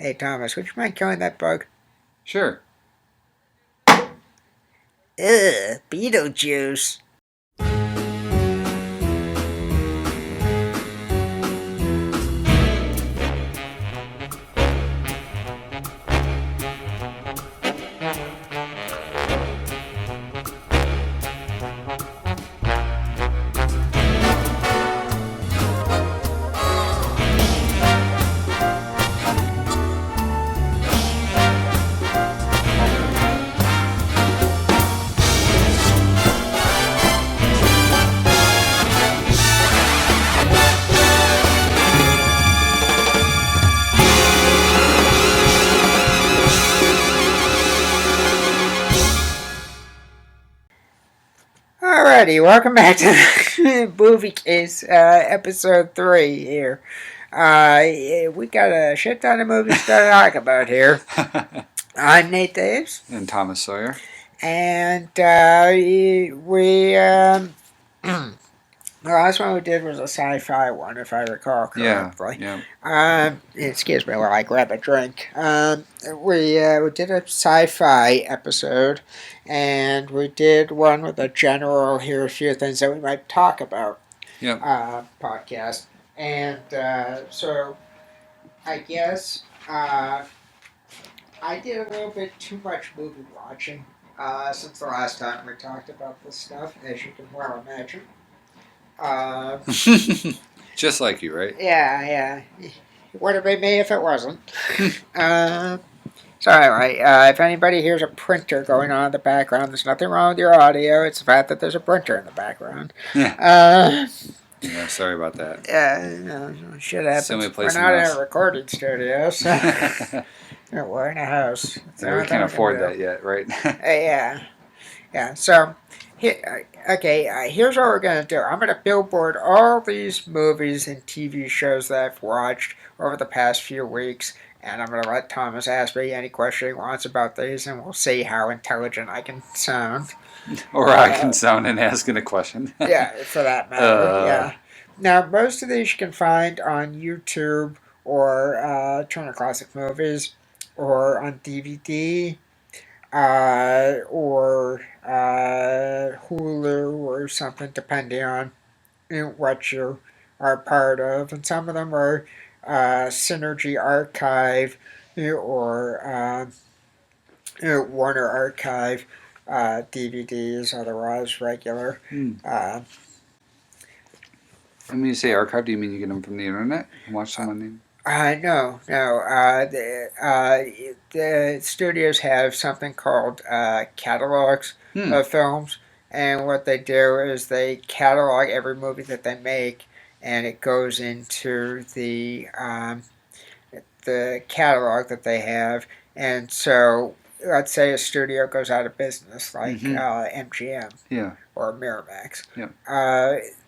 Hey, Thomas, would you mind killing that bug? Sure. Ugh, Beetlejuice. Alrighty, welcome back to Moviecase, episode 3 here. We got a shit ton of movies to talk about here. I'm Nate Taves. And Thomas Sawyer. And the last one we did was a sci-fi one, if I recall correctly. Yeah. Excuse me while I grab a drink. We did a sci-fi episode, and we did one with a general, here are a few things that we might talk about Yep. Podcast. And so I guess I did a little bit too much movie watching since the last time we talked about this stuff, as you can well imagine. Just like you, right? Yeah. It would have been me if it wasn't. So anyway, if anybody hears a printer going on in the background, there's nothing wrong with your audio. It's the fact that there's a printer in the background. Yeah, sorry about that. Yeah, shit happens. We're not in a recording studio, so we're in a house. Yeah, we can't afford that yet, right? Yeah. So, here's what we're going to do. I'm going to billboard all these movies and TV shows that I've watched over the past few weeks, and I'm going to let Thomas ask me any question he wants about these, and we'll see how intelligent I can sound. Or I can sound in asking a question. Yeah, for that matter, yeah. Now, most of these you can find on YouTube or Turner Classic Movies or on DVD. Or Hulu or something, depending on what you are part of. And some of them are Synergy Archive or Warner Archive DVDs, otherwise regular. When you say archive, do you mean you get them from the internet and watch them on the... No. The studios have something called catalogs of films, and what they do is they catalog every movie that they make, and it goes into the catalog that they have. And so, let's say a studio goes out of business, like MGM or Miramax.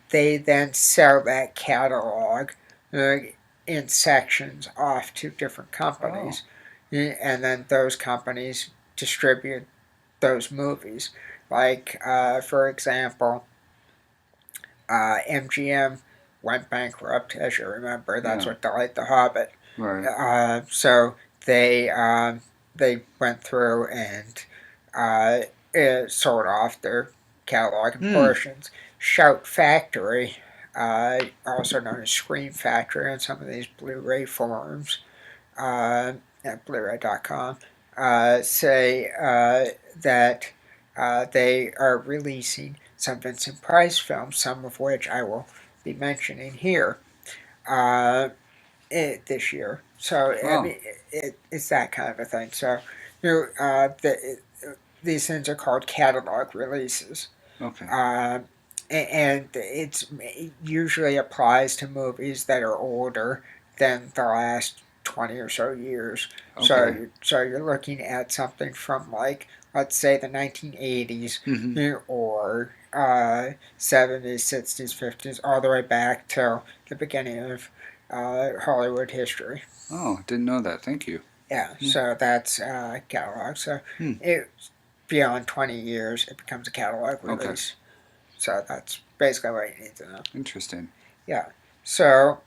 They then sell that catalog in sections off to different companies. And then those companies distribute those movies. Like, for example, MGM went bankrupt, as you remember. That's what delayed The Hobbit. Right. So they went through and sold off their catalog in portions. Shout Factory, also known as Scream Factory on some of these Blu-ray forums, at Blu-ray.com, say that they are releasing some Vincent Price films, some of which I will be mentioning here this year. So I mean, it's that kind of a thing. So these things are called catalog releases. Okay. And it usually applies to movies that are older than the last 20 or so years. Okay. So you're looking at something from, like, let's say the 1980s or 70s, 60s, 50s, all the way back till the beginning of Hollywood history. Oh, didn't know that. Thank you. Yeah, so that's catalog. So it's beyond 20 years, it becomes a catalog release. Okay. So that's basically what you need to know. Interesting. Yeah. So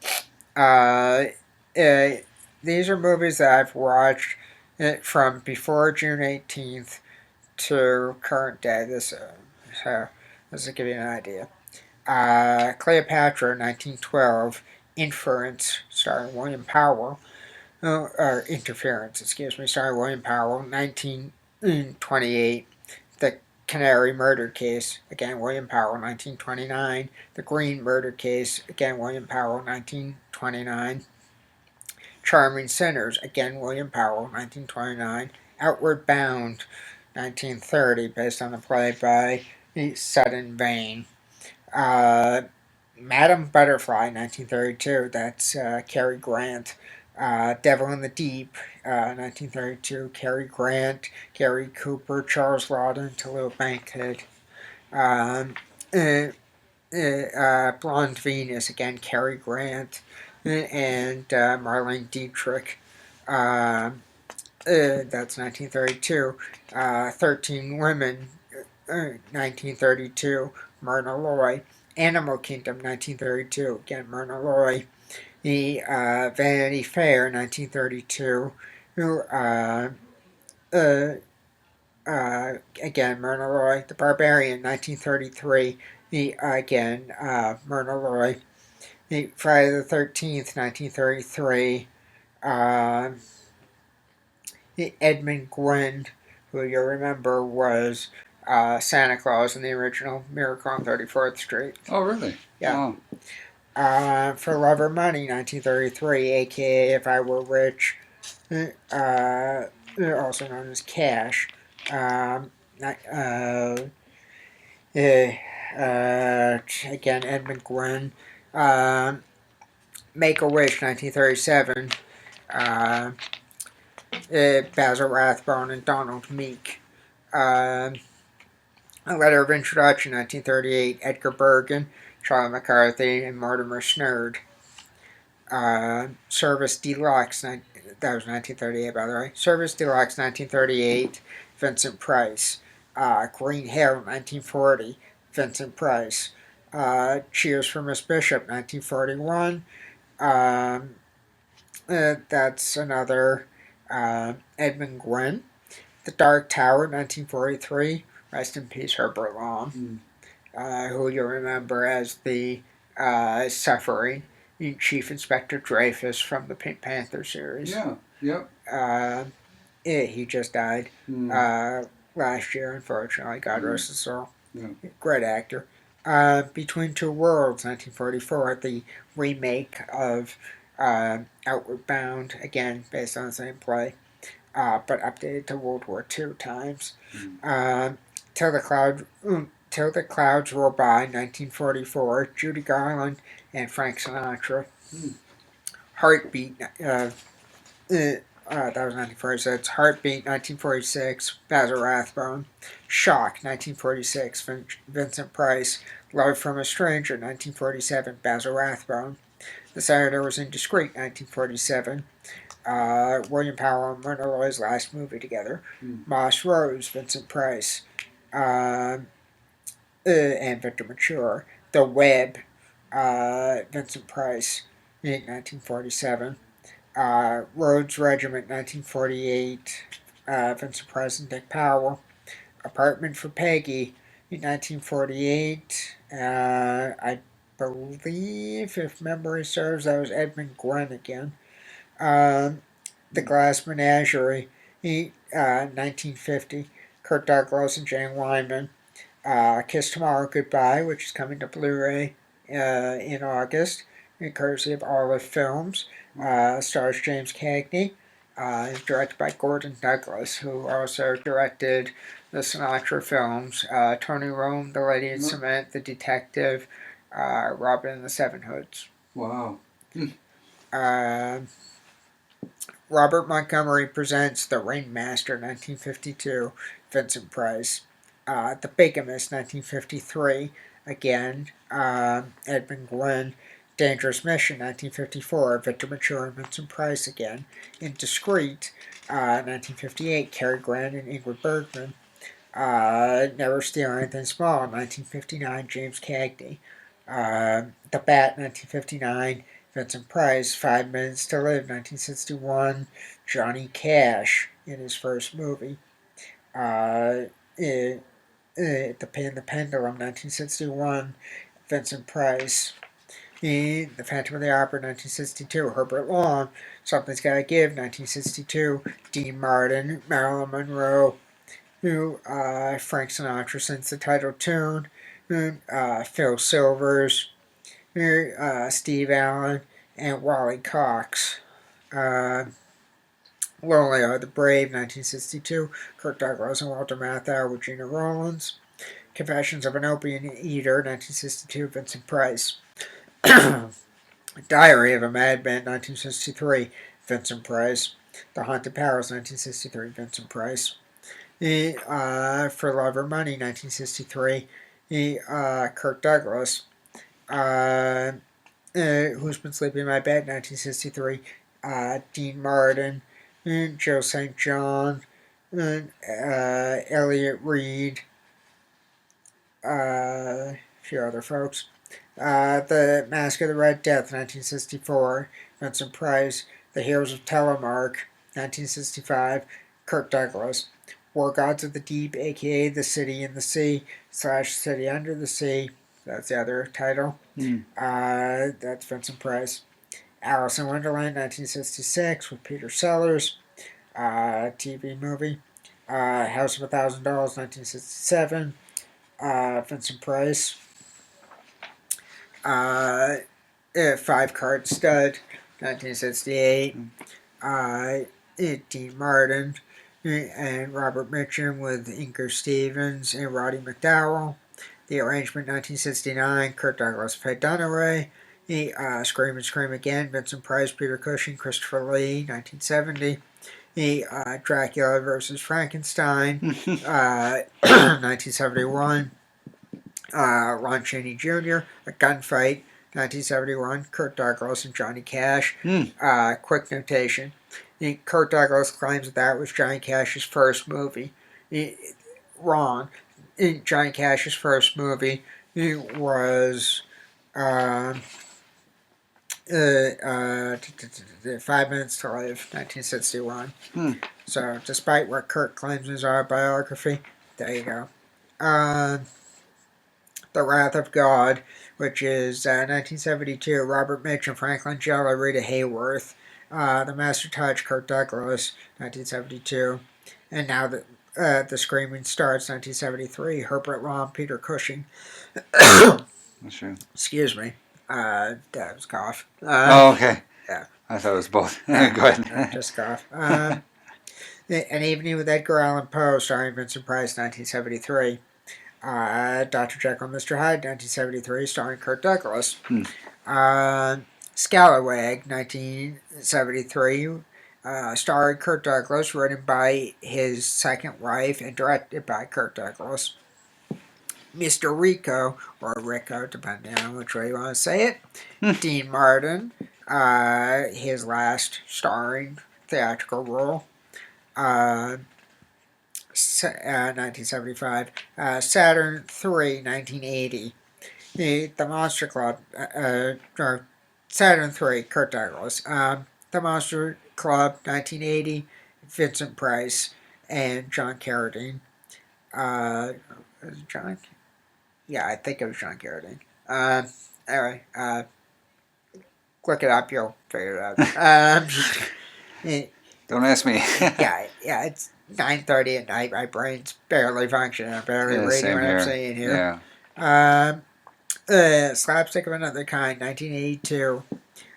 these are movies that I've watched from before June 18th to current day. So this will give you an idea. Cleopatra, 1912. Inference, starring William Powell. Or Interference, excuse me, starring William Powell. 1928. The Canary Murder Case, again William Powell, 1929. The Green Murder Case, again William Powell, 1929. Charming Sinners, again William Powell, 1929. Outward Bound, 1930, based on the play by Sudden Vane. Uh, Madam Butterfly, 1932, that's Cary Grant. Devil in the Deep, 1932, Cary Grant, Gary Cooper, Charles Lawton, Tallulah Bankhead. Um, uh, Blonde Venus, again, Cary Grant, and Marlene Dietrich. That's 1932. 13 Women, 1932, Myrna Loy. Animal Kingdom, 1932, again, Myrna Loy. The Vanity Fair, 1932, uh, again, Myrna Loy. The Barbarian, 1933, again, Myrna Loy. The Friday the 13th, 1933, uh, Edmund Gwenn, who you'll remember was Santa Claus in the original Miracle on 34th Street. Oh, really? Yeah. Oh. For Love or Money, 1933, aka If I Were Rich, also known as Cash. Um, again, Edmund Gwenn. Make a Wish, 1937. Uh, Basil Rathbone and Donald Meek. Uh, a Letter of Introduction, 1938. Edgar Bergen, Charlie McCarthy, and Mortimer Snerd. Service Deluxe, that was 1938, by the way. Service Deluxe, 1938. Vincent Price. Green Hill, 1940. Vincent Price. Cheers for Miss Bishop, 1941. That's another Edmund Gwenn. The Dark Tower, 1943. Rest in peace, Herbert Lom, who you'll remember as the suffering Chief Inspector Dreyfus from the Pink Panther series. Yeah. Yep. He just died Mm. last year, unfortunately. God rest his soul. Yeah. Great actor. Between Two Worlds, 1944, the remake of Outward Bound, again based on the same play, but updated to World War II times. Till the Clouds Roll By, 1944, Judy Garland and Frank Sinatra. Heartbeat, that was 1946. Heartbeat, 1946, Basil Rathbone. Shock, 1946, Vincent Price. Love from a Stranger, 1947, Basil Rathbone. The Senator Was Indiscreet, 1947. William Powell and Myrna Loy's last movie together. Moss Rose, Vincent Price. And Victor Mature. The Web, Vincent Price, 1947. Rhodes Regiment, 1948. Vincent Price and Dick Powell. Apartment for Peggy, 1948. I believe, if memory serves, that was Edmund Gwenn again. The Glass Menagerie, 1950. Kirk Douglas and Jane Wyman. Kiss Tomorrow Goodbye, which is coming to Blu-ray in August, courtesy of Olive Films. Stars James Cagney. Is directed by Gordon Douglas, who also directed the Sinatra films, Tony Rome, The Lady in Cement, The Detective, Robin and the Seven Hoods. Wow. Robert Montgomery Presents The Ringmaster, 1952, Vincent Price. The Bigamist, 1953, again, Edmund Gwenn. Dangerous Mission, 1954, Victor Mature and Vincent Price again. Indiscreet, 1958, Cary Grant and Ingrid Bergman. Never Steal Anything Small, 1959, James Cagney. The Bat, 1959, Vincent Price, 5 Minutes to Live, 1961. Johnny Cash in his first movie. Uh, it, the Pendulum, 1961. Vincent Price. The Phantom of the Opera, 1962. Herbert Long, Something's Gotta Give, 1962. Dean Martin, Marilyn Monroe, Frank Sinatra sings the title tune. Phil Silvers, Steve Allen, and Wally Cox. Uh, Lonely Are the Brave, 1962. Kirk Douglas and Walter Matthau, Regina Rollins. Confessions of an Opium Eater, 1962. Vincent Price. Diary of a Madman, 1963. Vincent Price. The Haunted Palace, 1963. Vincent Price. For Love or Money, 1963. Kirk Douglas. Uh, Who's Been Sleeping in My Bed, 1963. Dean Martin. Joe St. John. Elliot Reed. A few other folks. The Mask of the Red Death, 1964. Vincent Price. The Heroes of Telemark, 1965. Kirk Douglas. War Gods of the Deep, aka The City in the Sea / City Under the Sea. That's the other title. That's Vincent Price. Alice in Wonderland, 1966, with Peter Sellers. TV movie. House of $1,000, 1967. Vincent Price. Five Card Stud, 1968. Dean Martin and Robert Mitchum with Inker Stevens and Roddy McDowell. The Arrangement, 1969. Kirk Douglas, Faye Dunaway. Scream and Scream Again, Vincent Price, Peter Cushing, Christopher Lee, 1970. Dracula versus Frankenstein, 1971. Lon Chaney Jr., A Gunfight, 1971. Kirk Douglas and Johnny Cash. Quick notation. Kirk Douglas claims that was Johnny Cash's first movie. Wrong. Johnny Cash's first movie was 5 Minutes to Live, 1961. So, despite what Kirk claims in his autobiography, there you go. The Wrath of God, which is 1972. Robert Mitchum, Franklin Jella, Rita Hayworth. The Master Touch, Kirk Douglas, 1972. And now the Screaming Starts, 1973. Herbert Lom, Peter Cushing. Sure. Excuse me. That was cough. Okay. Yeah. I thought it was both. Go ahead. Just cough. An Evening with Edgar Allan Poe, starring Vincent Price, 1973. Dr. Jekyll and Mr. Hyde, 1973, starring Kirk Douglas. Scalawag, 1973, starring Kirk Douglas, written by his second wife and directed by Kirk Douglas. Mr. Rico, or Rico, depending on which way you want to say it. Dean Martin, his last starring theatrical role. 1975. Saturn III, 1980. The Monster Club, or Saturn III, Kurt Douglas. The Monster Club, 1980. Vincent Price and John Carradine. John? Yeah, I think it was John Carradine. Anyway, look it up, you'll figure it out. Don't ask me. yeah, it's 9:30 at night. My brain's barely functioning. I'm barely reading what I'm saying here. Yeah. Slapstick of Another Kind, 1982.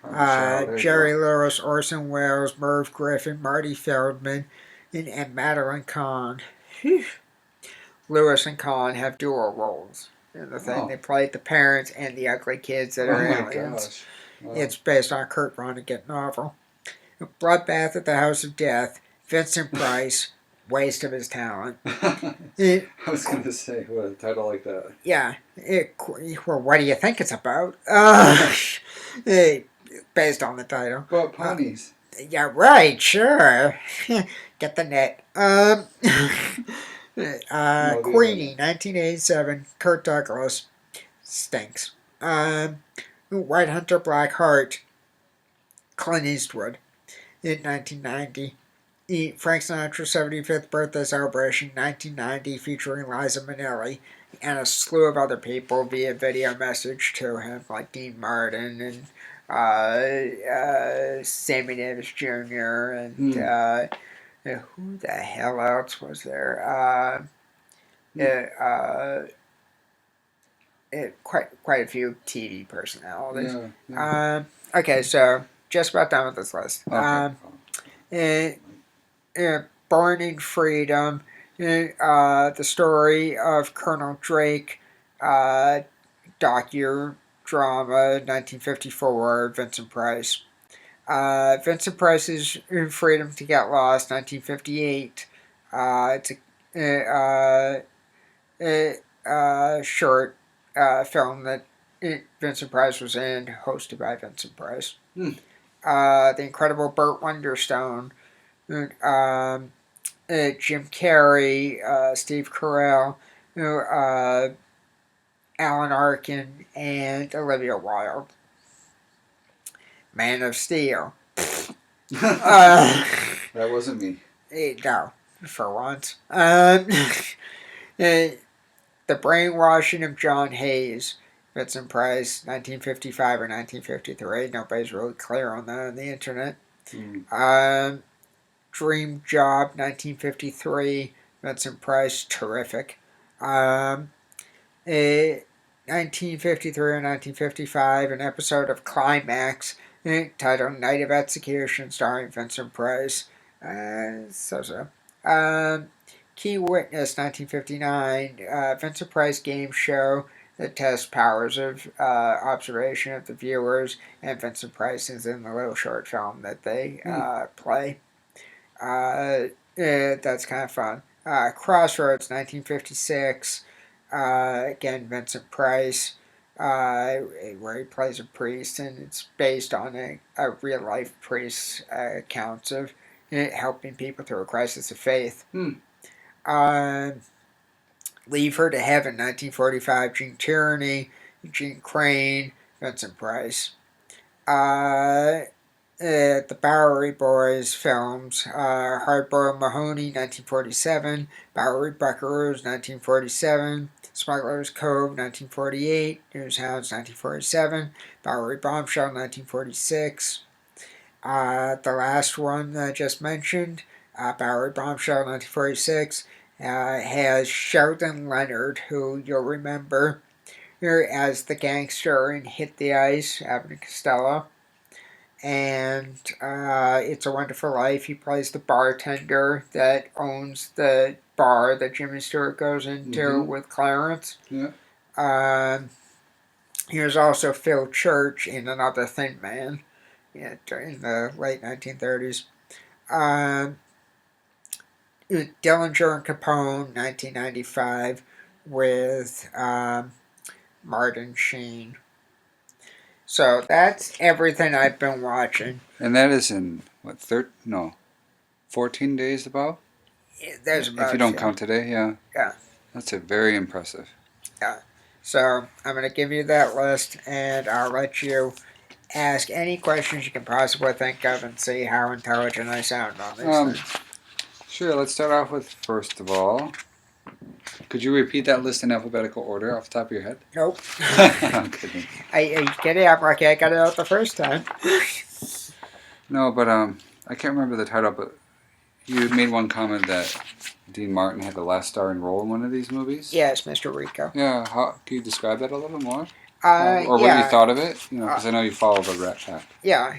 Sure, Jerry Lewis, Orson Welles, Merv Griffin, Marty Feldman, and Madeline Kahn. Lewis and Kahn have dual roles in the thing. They played the parents and the ugly kids that are aliens. Wow. It's based on a Kurt Vonnegut novel. Bloodbath at the House of Death, Vincent Price, waste of his talent. I was going to say, what a title like that. Yeah. Well, what do you think it's about? Based on the title. Well, ponies. Yeah, right, sure. Get the net. Queenie, 1987, Kurt Douglas. Stinks. White Hunter, Black Heart, Clint Eastwood in 1990. Frank Sinatra's 75th birthday celebration, 1990, featuring Liza Minnelli and a slew of other people via video message to him, like Dean Martin and Sammy Davis Jr. and who the hell else was there? Quite a few TV personalities. Yeah. Yeah. Okay, so just about done with this list. Okay. Born in Freedom, the story of Colonel Drake, uh, docudrama, 1954, Vincent Price. Vincent Price's Freedom to Get Lost, 1958. It's a short film that Vincent Price was in, hosted by Vincent Price. The Incredible Burt Wonderstone, um, Jim Carrey, Steve Carell, Alan Arkin, and Olivia Wilde. Man of Steel. That wasn't me. No, for once. The Brainwashing of John Hayes, Vincent Price, 1955 or 1953. Nobody's really clear on that on the internet. Dream Job, 1953. Vincent Price, terrific. 1953 or 1955, an episode of Climax titled Night of Execution, starring Vincent Price. So. Key Witness, 1959, Vincent Price game show that tests powers of observation of the viewers, and Vincent Price is in the little short film that they play. That's kind of fun. Crossroads, 1956, again, Vincent Price, where he plays a priest, and it's based on a real life priest's accounts of helping people through a crisis of faith. Leave Her to Heaven, 1945, Gene Tierney, Gene Crane, Vincent Price. The Bowery Boys films, Hardboiled Mahoney, 1947, Bowery Buckaroos, 1947, Smuggler's Cove, 1948, Newshounds, 1947, Bowery Bombshell, 1946. The last one that I just mentioned, Bowery Bombshell, 1946, has Sheldon Leonard, who you'll remember as the gangster in Hit the Ice, Abbott and Costello. And It's a Wonderful Life. He plays the bartender that owns the bar that Jimmy Stewart goes into with Clarence. Yeah. He was also Phil Church in Another Thin Man in the late 1930s. Dillinger and Capone, 1995, with Martin Sheen. So that's everything I've been watching. And that is in, 14 days about? There's about, if you don't count today, yeah. Yeah. That's very impressive. Yeah. So I'm going to give you that list, and I'll let you ask any questions you can possibly think of and see how intelligent I sound on these things. Sure, let's start off with, first of all, could you repeat that list in alphabetical order off the top of your head? Nope. I'm kidding. I get it out like I got it out the first time. No, but I can't remember the title, but you made one comment that Dean Martin had the last starring role in one of these movies? Yes, Mr. Rico. Yeah, can you describe that a little more? Or what you thought of it? Because I know you follow the Rat Pack. Yeah.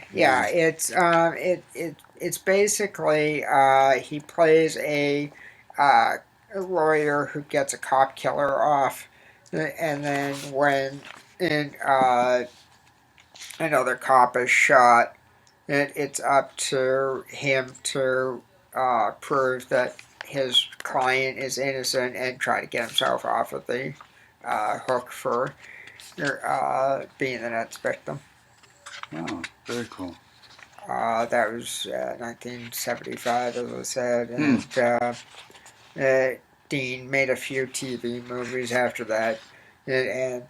It's basically he plays a lawyer who gets a cop killer off, and then when another cop is shot, it's up to him to prove that his client is innocent and try to get himself off of the hook for being the next victim. Oh, very cool. That was 1975, as I said, and Dean made a few TV movies after that, and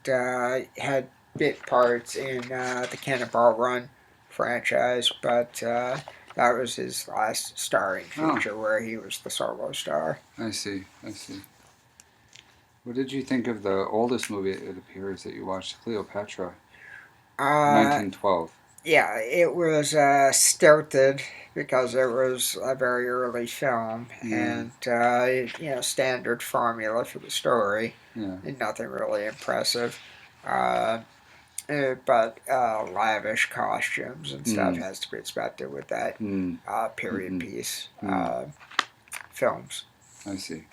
had bit parts in the Cannonball Run franchise, but that was his last starring Oh, feature where he was the solo star. I see. I see. What did you think of the oldest movie it appears that you watched, Cleopatra, Uh, 1912? yeah, it was stilted because it was a very early film, Yeah, and standard formula for the story, yeah. and nothing really impressive. Uh, but lavish costumes and stuff Hmm. has to be expected with that Hmm. period Mm-hmm. piece Hmm. films. I see.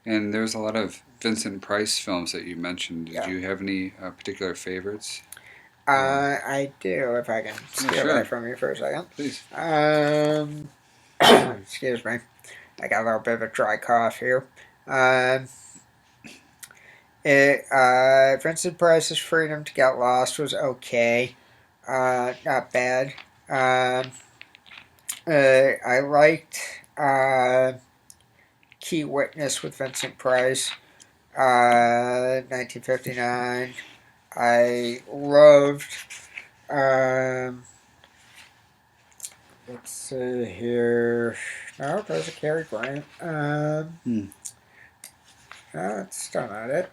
And there's a lot of Vincent Price films that you mentioned. Did Yeah. you have any particular favorites? I do, if I can Yeah, steal that sure. from you for a second. Please. Um, excuse me. I got a little bit of a dry cough here. Um, Vincent Price's Freedom to Get Lost was okay. Not bad. Um, I liked Key Witness with Vincent Price, 1959. I loved, um, let's see here. No, there's a Cary Grant. Hmm. No, that's still not it.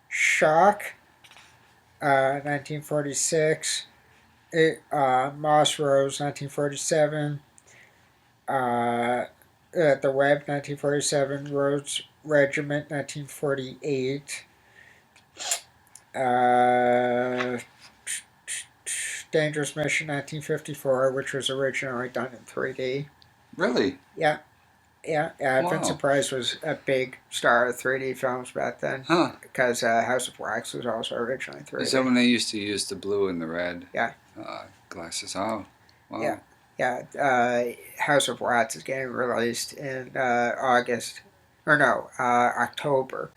Shock, 1946. Moss Rose, 1947. The Web, 1947. Rhodes Regiment, 1948. Uh, Dangerous Mission, 1954, which was originally done in 3D. Really? Yeah, yeah. Vincent Wow. Price was a big star of 3D films back then Huh. because House of Wax was also originally Is that 3D. when they used to use the blue and the red Yeah, glasses? Oh, yeah, wow. yeah. House of Wax is getting released in August, or no, October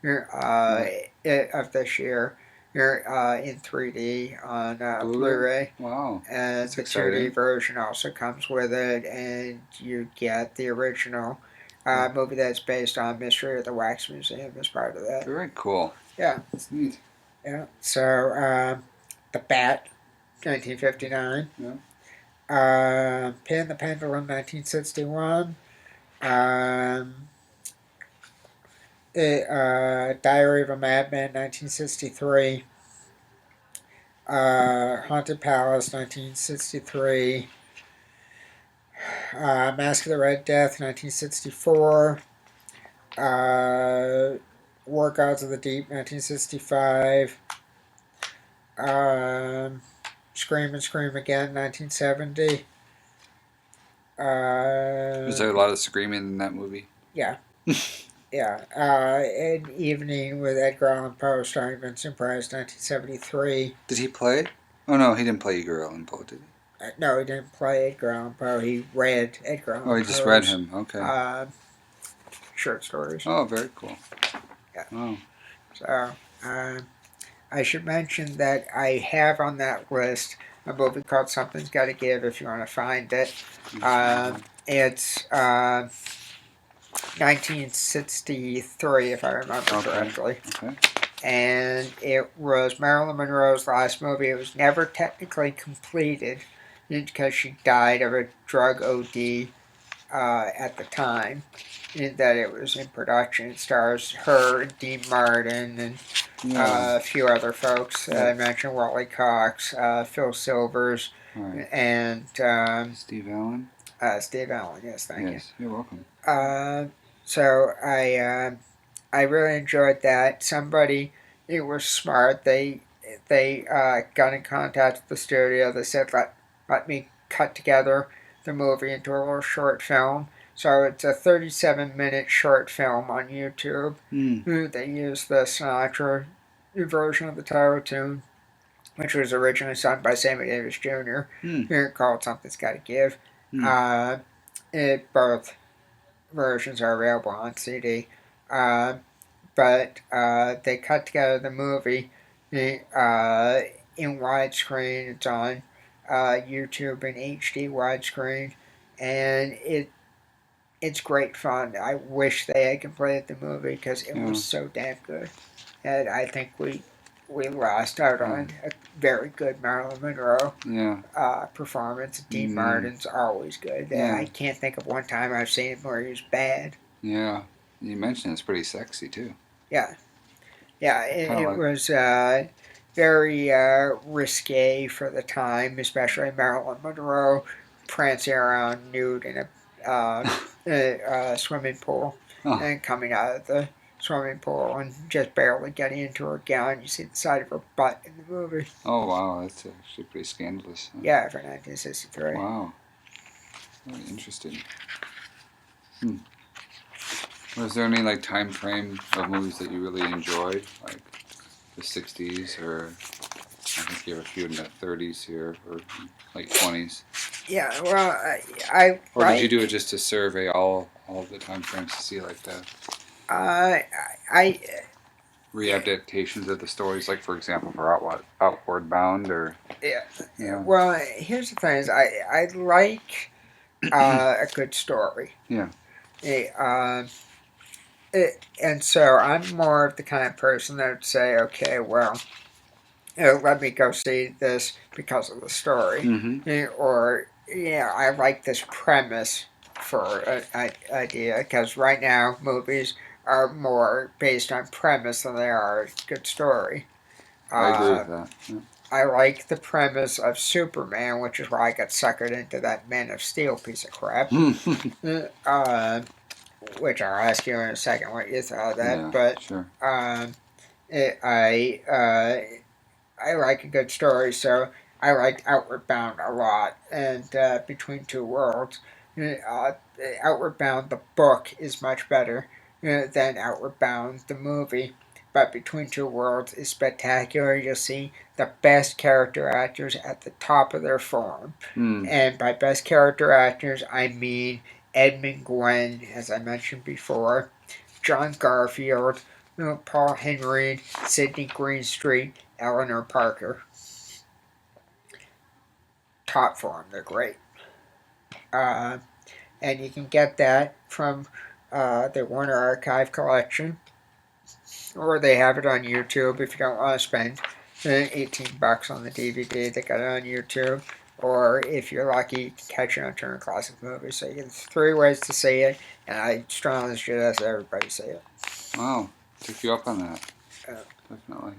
uh, What? of this year. In 3D on Blu-ray? Blu-ray, Wow. and That's the 2D exciting. version also comes with it, and you get the original Oh, movie that's based on Mystery of the Wax Museum as part of that. very cool. Yeah, That's neat. yeah. So, The Bat, 1959. Yeah. Pin the Pendulum, 1961. Um, Diary of a Madman, 1963. Haunted Palace, 1963. Mask of the Red Death, 1964. Uh, War Gods of the Deep, 1965. Scream and Scream Again, 1970. Was there a lot of screaming in that movie? Yeah, yeah. An Evening with Edgar Allan Poe, starring Vincent Price, 1973. Did he play? Oh no, he didn't play Edgar Allan Poe, did he? No, he didn't play Edgar Allan Poe. He read Edgar Oh, Allan he just read Poe's him. Okay. uh, short stories. Oh, very cool. Yeah. Oh. So, I should mention that I have on that list a movie called Something's Gotta Give if you want to find it. It's 1963, if I remember Okay. correctly. Okay. And it was Marilyn Monroe's last movie. It was never technically completed because she died of a drug OD at the time. In that it was in production. It stars her, Dean Martin, and Yeah. a few other folks. I Yep. mentioned Wally Cox, Phil Silvers, All right. and Steve Allen. Steve Allen. Yes, thank you. Yes, you're welcome. So I really enjoyed that. Somebody, it was smart. They got in contact with the studio. They said let me cut together the movie into a little short film. So it's a 37-minute short film on YouTube. Hmm. They used the Sinatra version of the title tune, which was originally sung by Sammy Davis Jr. Hmm. Here called Something's Gotta Give. Hmm. Uh, both versions are available on CD. Uh, but they cut together the movie in widescreen. It's on YouTube in HD widescreen, and it's great fun. I wish they had completed the movie because it Yeah. was so damn good, and I think we lost out Yeah. on a very good Marilyn Monroe Yeah. performance. Dean Mm. Martin's always good. Yeah. I can't think of one time I've seen him where he was bad. Yeah. You mentioned it's pretty sexy too. Yeah, yeah, Kind of it like. was very risque for the time, especially Marilyn Monroe prancing around nude in a swimming pool Oh. and coming out of the swimming pool and just barely getting into her gown. You see the side of her butt in the movie. Oh wow, that's actually pretty scandalous. Huh? Yeah, for 1963. Wow. Very interesting. Hmm. Was there any like time frame of movies that you really enjoyed, like the '60s, or I think you have a few in the '30s here, or late '20s? Yeah, well, I Or did you do it like. just to survey all of the time frames to see like the Uh, I readaptations of the stories, like for example for Outward Bound, or yeah. yeah, Well, here's the thing: is I like a good story. yeah, Eh, um, and so I'm more of the kind of person that would say, okay, well, let me go see this because of the story, mm-hmm, or yeah, I like this premise for an idea because right now movies are more based on premise than they are a good story. I agree Uh, with that. Yeah. I like the premise of Superman, which is why I got suckered into that Man of Steel piece of crap. Uh, which I'll ask you in a second what you thought of that. Yeah, But sure. um, it, I like a good story, so I like Outward Bound a lot. And Between Two Worlds, uh, Outward Bound the book is much better than Outward Bound the movie. But Between Two Worlds is spectacular. You'll see the best character actors at the top of their form. Mm. And by best character actors, I mean Edmund Gwenn, as I mentioned before, John Garfield, Paul Henry, Sidney Greenstreet, Eleanor Parker. Top form, they're great. Uh, and you can get that from the Warner Archive collection, or they have it on YouTube if you don't want to spend $18 on the DVD. They got it on YouTube. Or if you're lucky, you can catch it on Turner Classic Movies. So you get 3 ways to see it, and I strongly suggest everybody see it. Wow, took you up on that. Uh, Definitely.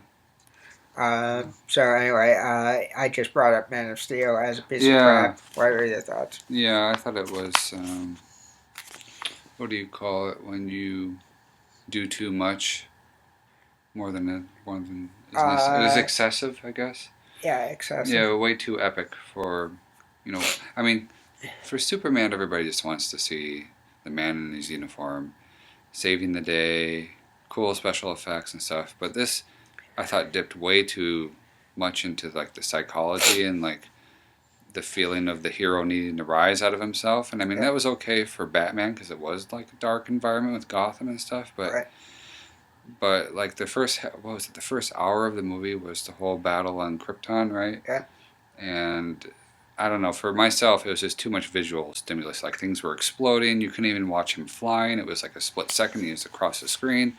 so anyway, I just brought up Man of Steel as a piece of Yeah, crap. What are your thoughts? yeah. I thought it was. What do you call it when you do too much, more than is necessary? It was Uh, excessive, I guess. yeah, excessive. Yeah, way too epic for, you know. I mean, for Superman, everybody just wants to see the man in his uniform saving the day, cool special effects and stuff. But this, I thought, dipped way too much into like the psychology and like the feeling of the hero needing to rise out of himself. And I mean, Yeah, that was okay for Batman because it was like a dark environment with Gotham and stuff. right. But like the first, what was it? The first hour of the movie was the whole battle on Krypton, right? Yeah, And I don't know. For myself, it was just too much visual stimulus. Like things were exploding. You couldn't even watch him flying. It was like a split second. He was across the screen,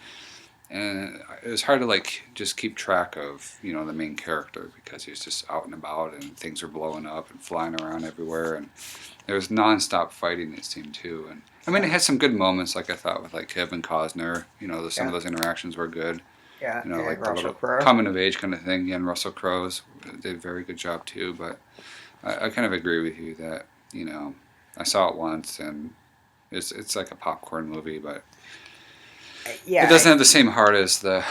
and it was hard to like just keep track of the main character because he was just out and about and things were blowing up and flying around everywhere, and there was nonstop fighting, it seemed too. And I mean, it had some good moments, like I thought with like Kevin Costner. Some of yeah, those interactions were good. yeah. And Like the Russell little Crowe. coming of age kind of thing. Yeah, and Russell Crowe's did a very good job too. But I kind of agree with you that I saw it once and it's like a popcorn movie, but it Yeah, doesn't have the same heart as the.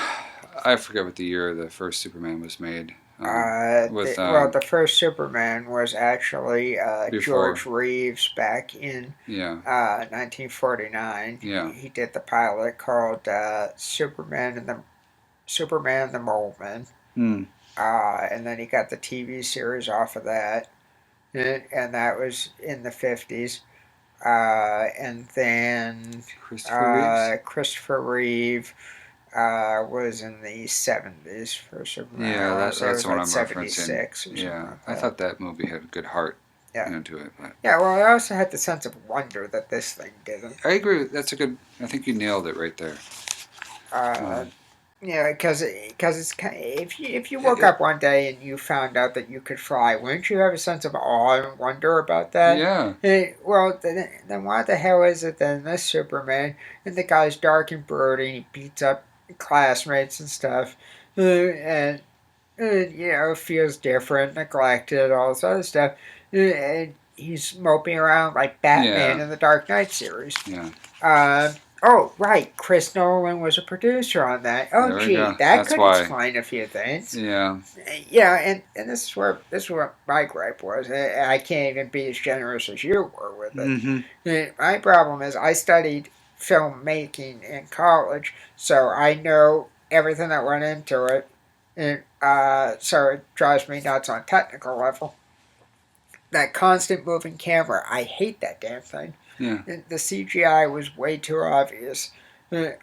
I forget what the year the first Superman was made. With the first Superman was actually before, George Reeves back in yeah, 1949. yeah, He did the pilot called Superman and the Mole Man, hmm. and then he got the TV series off of that, and that was in the 50s. And then Christopher Reeves. Christopher Reeve was in the 70s for Superman. I Yeah, want to say it that's was what like I'm referencing. 76 or something Yeah, like I that. thought that movie had a good heart, Yeah. to it. But Yeah, well, I also had the sense of wonder that this thing didn't. I agree. That's a good. I think you nailed it right there. Uh, Um, Yeah, because it's kind if you woke It, up one day and you found out that you could fly, wouldn't you have a sense of awe and wonder about that? yeah, Well, then why the hell is it then this Superman and the guy's dark and broody, he beats up classmates and stuff, and feels different, neglected, all this other stuff, and he's moping around like Batman yeah, in the Dark Knight series. yeah. Uh, oh, right. Chris Nolan was a producer on that. Oh, There we gee, go. that That's could why. explain a few things. Yeah. Yeah, and this is what my gripe was. I can't even be as generous as you were with it. Mm-hmm. My problem is I studied filmmaking in college, so I know everything that went into it. And, so it drives me nuts on technical level. That constant moving camera, I hate that damn thing. Yeah. The CGI was way too obvious. The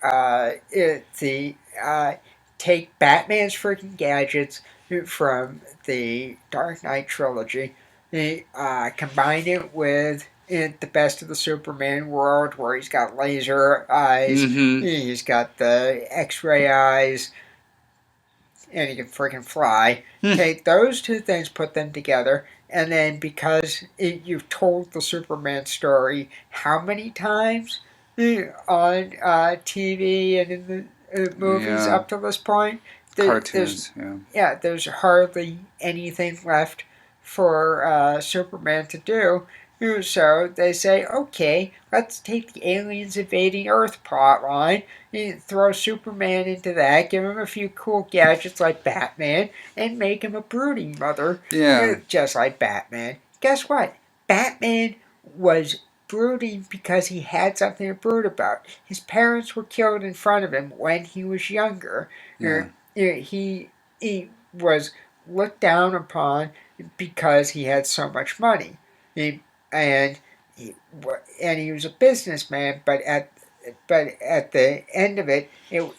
take Batman's freaking gadgets from the Dark Knight trilogy, combine it with the best of the Superman world, where he's got laser eyes, Mm-hmm. he's got the X-ray eyes, and he can freaking fly. Take those two things, put them together, and then because you've told the Superman story how many times on TV and in the movies Yeah. up to this point, there's Cartoons. Yeah. there's hardly anything left for Superman to do. So they say, okay, let's take the aliens invading Earth plot line, throw Superman into that, give him a few cool gadgets like Batman, and make him a brooding mother, Yeah. just like Batman. Guess what? Batman was brooding because he had something to brood about. His parents were killed in front of him when he was younger. Yeah. He was looked down upon because he had so much money. He, and he, and he was a businessman, but at the end of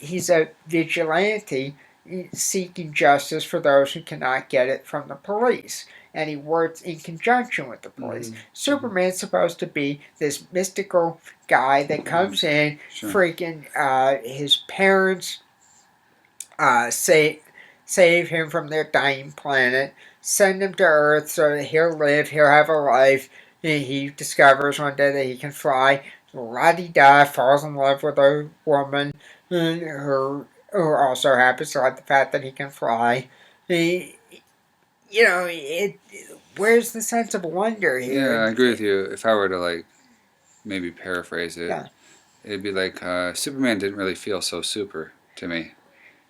he's a vigilante seeking justice for those who cannot get it from the police. And he works in conjunction with the police. Mm-hmm. Superman's supposed to be this mystical guy that comes in, Sure. freaking his parents save him from their dying planet, send him to Earth so that he'll live, he'll have a life. He discovers one day that he can fly. La-di-da, falls in love with a woman who also happens to like the fact that he can fly. He, where's the sense of wonder here? Yeah, I agree with you. If I were to like maybe paraphrase it, Yeah, it'd be like Superman didn't really feel so super to me.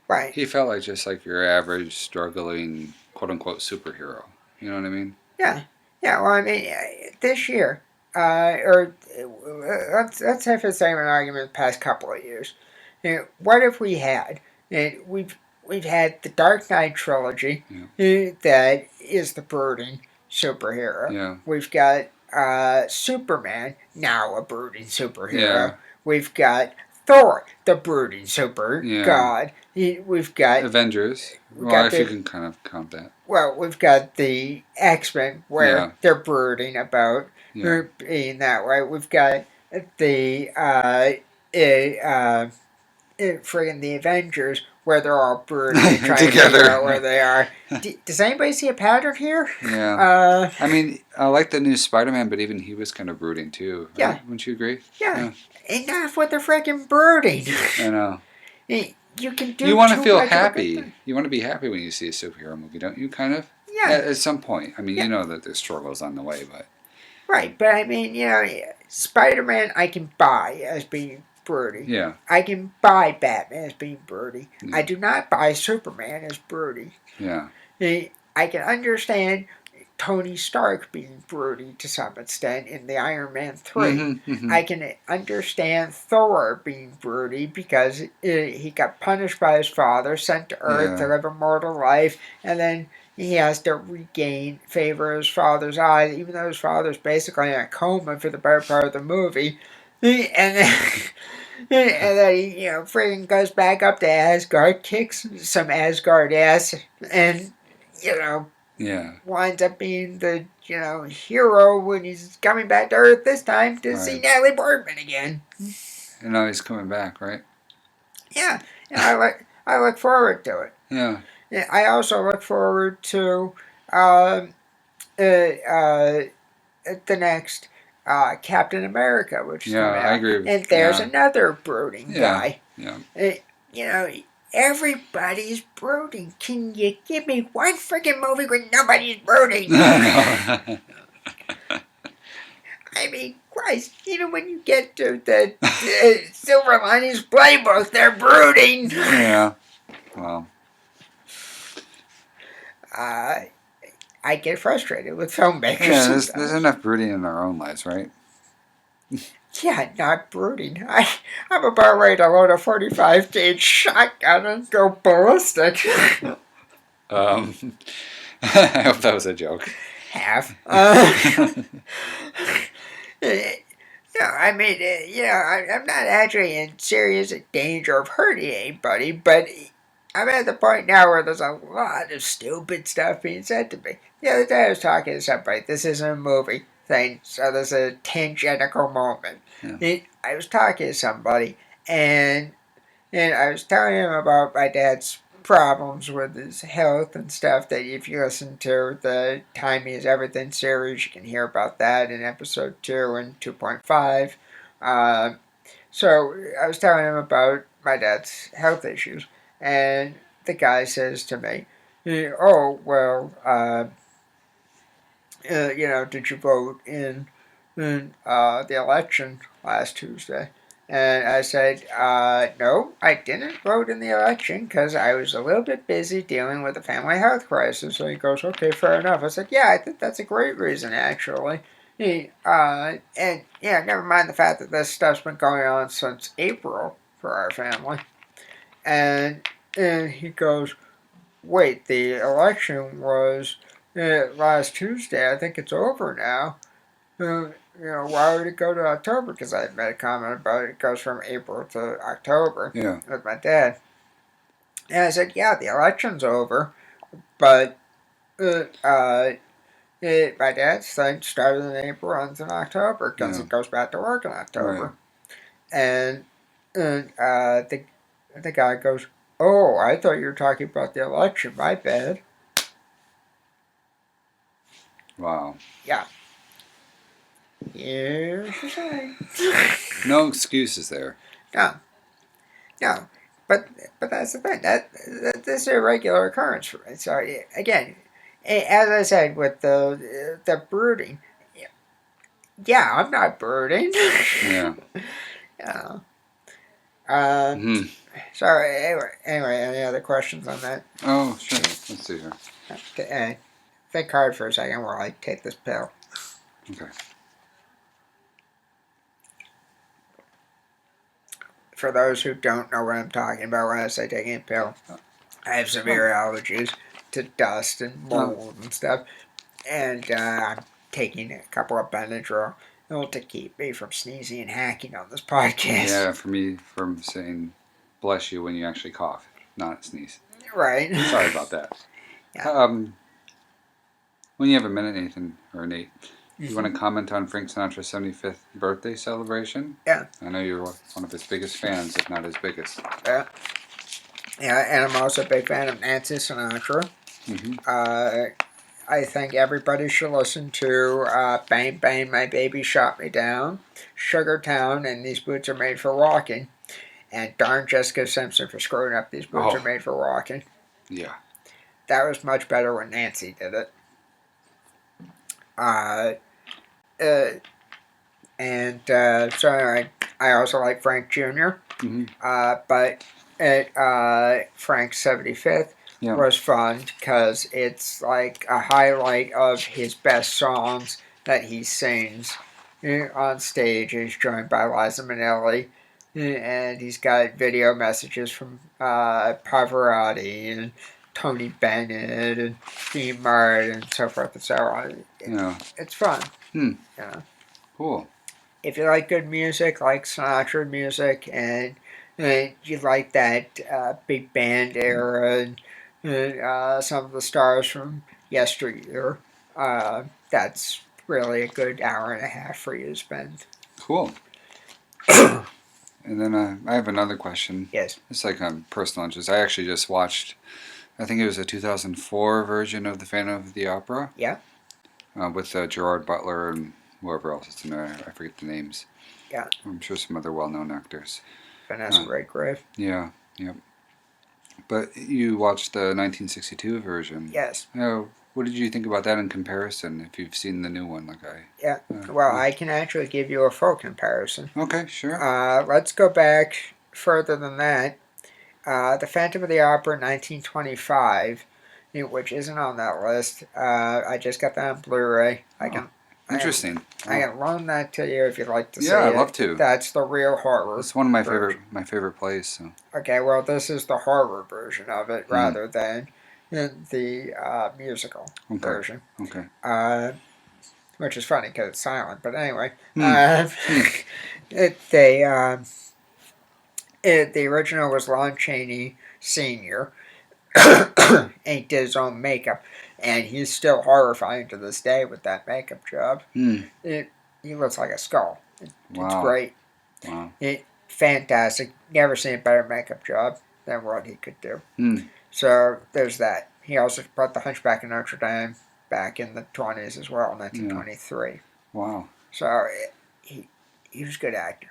right. He felt like just like your average struggling quote unquote superhero. You know what I mean? Yeah, yeah. Well, I mean, this year, or let's say for the sake of an argument, the past couple of years, what if we had? We've had the Dark Knight trilogy, Yeah. that is the brooding superhero. Yeah. We've got Superman, now a brooding superhero. Yeah. We've got Thor, the brooding super Yeah. god. We've got Avengers. we Well, got if you the can kind of count that. well, we've got the X-Men where Yeah. they're brooding about Yeah. being that way. We've got the friggin' the Avengers where they're all brooding and trying to figure out where Together. they are. Does anybody see a pattern here? Yeah. Uh, I mean, I like the new Spider-Man, but even he was kind of brooding too, right? yeah, Wouldn't you agree? yeah. Enough with the friggin' brooding. I know. You can do You want to too feel much of a good happy. thing. You want to be happy when you see a superhero movie, don't you? Kind of. Yeah, At some point. I mean, yeah. you know that there's struggles on the way, but Right, but I mean, Spider-Man I can buy as being broody. yeah. I can buy Batman as being broody. Yeah. I do not buy Superman as broody. Yeah. I can understand Tony Stark being broody to some extent in the Iron Man 3. Mm-hmm, mm-hmm. I can understand Thor being broody because he got punished by his father, sent to Earth to Yeah. live a mortal life, and then he has to regain favor of his father's eyes, even though his father's basically in a coma for the better part of the movie. And then, and then he, freaking goes back up to Asgard, kicks some Asgard ass, and, Yeah. winds up being the, hero when he's coming back to Earth this time to see Right. Natalie Portman again. And now he's coming back, right? Yeah, I I look forward to it. Yeah. Yeah, I also look forward to um, uh, uh, the next Captain America, which is Yeah, coming I out, agree with. and there's Yeah. another brooding Yeah. guy. Yeah. Uh, you know, everybody's brooding. Can you give me one freaking movie where nobody's brooding? No. I mean, Christ, even when you get to the Silver Linings Playbook, they're brooding. Yeah. Well. Uh, I get frustrated with filmmakers Yeah. There's sometimes. enough brooding in our own lives, right? Yeah, not brooding. I'm about ready to load a 45 gauge shotgun and go ballistic. Um. I hope that was a joke. Half. I mean, I'm not actually in serious danger of hurting anybody, but I'm at the point now where there's a lot of stupid stuff being said to me. The other day I was talking to somebody, this isn't a movie thing, so there's a tangential moment. Yeah. I was talking to somebody, and I was telling him about my dad's problems with his health and stuff. That if you listen to the Timey is Everything series, you can hear about that in episode 2 and 2.5. So I was telling him about my dad's health issues, and the guy says to me, "Oh well, did you vote in the election last Tuesday?" And I said, no, I didn't vote in the election because I was a little bit busy dealing with a family health crisis. So he goes, okay, fair enough. I said, yeah, I think that's a great reason, actually. And yeah, never mind the fact that this stuff's been going on since April for our family. And, and he goes, wait, the election was last Tuesday. I think it's over now. Why would it go to October? Because I had made a comment about it. It goes from April to October Yeah. with my dad. And I said, yeah, the election's over, but uh, uh, my dad's thing started in April, ends in October, because Yeah. he goes back to work in Right. October. And the guy goes, oh, I thought you were talking about the election. My bad. Wow. Yeah. Here's the thing. No excuses there. No. No, but that's the thing. This is a regular occurrence for me. So again, as I said with the brooding, yeah, I'm not brooding. Yeah. Yeah. Hmm. Sorry. Anyway, any other questions on that? Oh, sure. Let's see here. Think hard for a second while I take this pill. Okay. For those who don't know what I'm talking about when I say taking a pill, I have severe allergies to dust and mold and stuff, and I'm taking a couple of Benadryl to keep me from sneezing and hacking on this podcast. Yeah, for me, from saying bless you when you actually cough, not sneeze. Right. Sorry about that. Yeah. When you have a minute, Nathan, or Nate, you want to comment on Frank Sinatra's 75th birthday celebration? Yeah. I know you're one of his biggest fans, if not his biggest. Yeah. Yeah, and I'm also a big fan of Nancy Sinatra. Mm-hmm. I think everybody should listen to Bang Bang My Baby Shot Me Down, Sugar Town, and These Boots Are Made for Walking. And darn Jessica Simpson for screwing up These Boots Are Made for Walking. Yeah. That was much better when Nancy did it. Uh, so anyway, I also like Frank Jr. Mm-hmm. But Frank's 75th was fun because it's like a highlight of his best songs that he sings on stage. He's joined by Liza Minnelli, and he's got video messages from Pavarotti and Tony Bennett and Dean Martin and so forth and so on. It's fun. Yeah. Cool. If you like good music, like Sinatra music, and you like that big band era and some of the stars from yesteryear, that's really a good hour and a half for you to spend. Cool. And then I have another question. Yes. It's like on personal interest. I actually just watched, I think it was a 2004 version of The Phantom of the Opera. Yeah. With Gerard Butler and whoever else is in there. I forget the names. Yeah. I'm sure some other well-known actors. Vanessa Redgrave. Yeah, yep. But you watched the 1962 version. Yes. What did you think about that in comparison? If you've seen the new one, like I. Yeah. Well, I can actually give you a full comparison. Okay, sure. Let's go back further than that. The Phantom of the Opera, 1925, which isn't on that list. I just got that on Blu-ray. Interesting. I can loan that to you if you'd like to see Yeah, it. I'd love to. That's the real horror. It's one of version. my favorite plays. So. Okay, well, this is the horror version of it rather than the musical version. Okay. Which is funny because it's silent. But anyway, the original was Lon Chaney Sr. and he did his own makeup, and he's still horrifying to this day with that makeup job. He looks like a skull. It's great. Wow. Fantastic. Never seen a better makeup job than what he could do. So there's that. He also brought The Hunchback of Notre Dame back in the 20s as well, 1923. Yeah. Wow. So he was a good actor.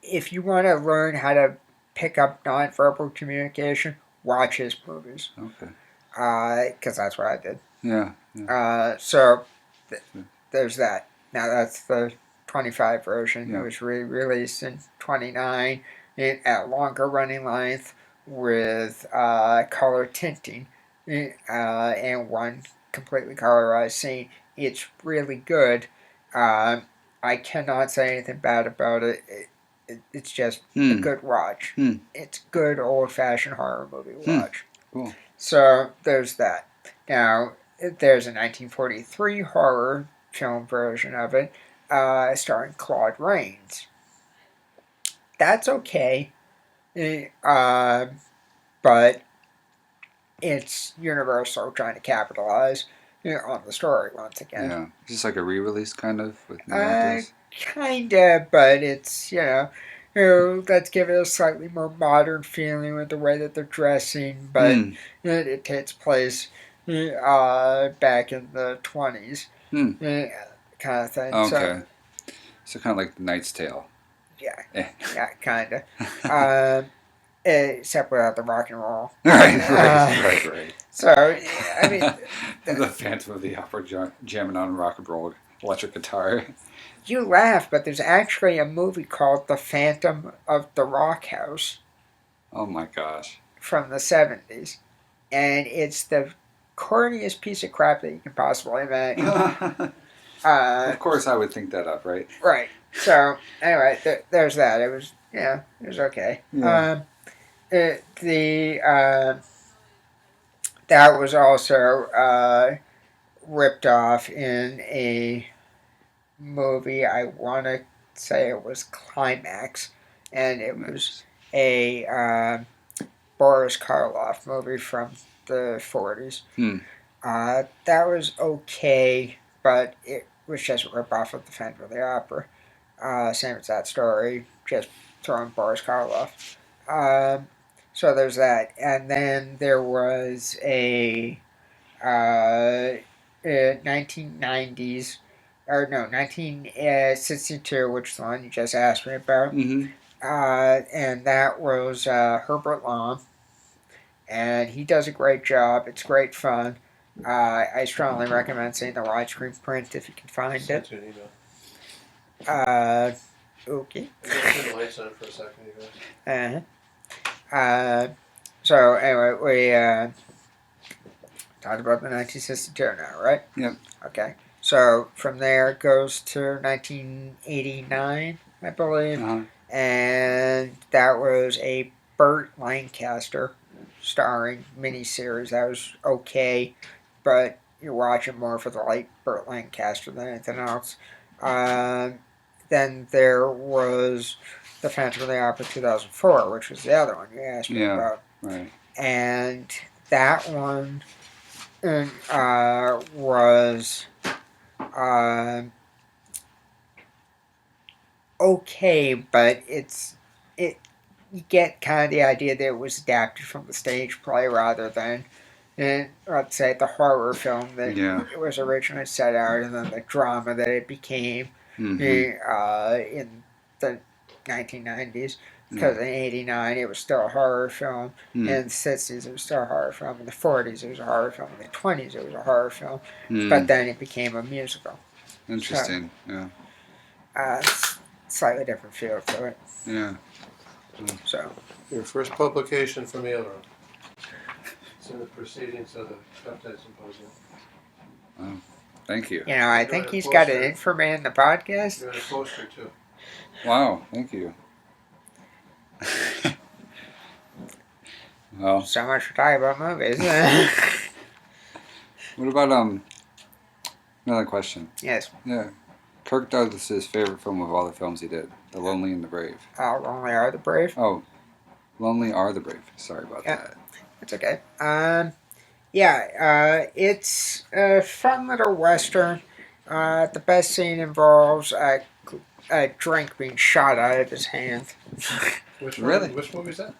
If you want to learn how to pick up nonverbal communication, watch his movies. Okay. Because that's what I did. Yeah. So there's that. Now that's the 25 version. Yeah. It was re-released in 29 at longer running length with color tinting and one completely colorized scene. It's really good. I cannot say anything bad about it. It's just a good watch. It's good old-fashioned horror movie watch. Cool. So there's that. Now there's a 1943 horror film version of it, starring Claude Rains. That's okay, but it's Universal trying to capitalize on the story once again. Yeah, is this like a re-release kind of with new actors? Kinda, but it's let's give it a slightly more modern feeling with the way that they're dressing, but it takes place back in the 20s, kind of thing. Okay, so kind of like The Knight's Tale. Yeah, kind of. Except without the rock and roll. Right. So, I mean... the Phantom of the Opera jamming on rock and roll electric guitar. You laugh, but there's actually a movie called The Phantom of the Rock House. Oh my gosh. From the 70s. And it's the corniest piece of crap that you can possibly imagine. Of course I would think that up, right? Right. So, anyway, there's that. It was okay. Yeah. That was also ripped off in a movie. I want to say it was Climax, and it was a Boris Karloff movie from the 40s. That was okay, but it was just a rip-off of the Phantom of the Opera. Same as that story, just throwing Boris Karloff. So there's that. And then there was a 1990s, or no, 1962, which is the one you just asked me about. And that was Herbert Lom. And he does a great job. It's great fun. I strongly recommend seeing the widescreen print if you can find it. Okay. Turn the lights on for a second, you guys. So anyway, we talked about the 1962 now, right? Yep. Okay. So from there it goes to 1989, I believe, and that was a Burt Lancaster starring miniseries. That was okay, but you're watching more for the late Burt Lancaster than anything else. Then there was The Phantom of the Opera 2004, which was the other one you asked me about. Right. And that one was okay, but it. You get kind of the idea that it was adapted from the stage play rather than, let's say, the horror film that Yeah. it was originally set out, and then the drama that it became Mm-hmm. in the 1990s. Yeah. Because in '89 it was still a horror film, Mm. in the '60s it was still a horror film, in the '40s it was a horror film, in the '20s it was a horror film, but Mm. then it became a musical. So, Interesting. Yeah. slightly different feel to it. Yeah. So, Your first publication from Yale. It's in the proceedings of the peptide symposium. Oh, thank you. I think he's got an info in the podcast. You're in a poster too. Wow. Thank you. Well, So much for talking about movies. what about another question? Yes. Yeah. Kirk Douglas's favorite film of all the films he did, The Lonely and the Brave. Lonely Are the Brave. Oh, Lonely Are the Brave. Sorry about that. It's okay. It's a fun little western. The best scene involves a drink being shot out of his hand. Which Really? Which movie is that?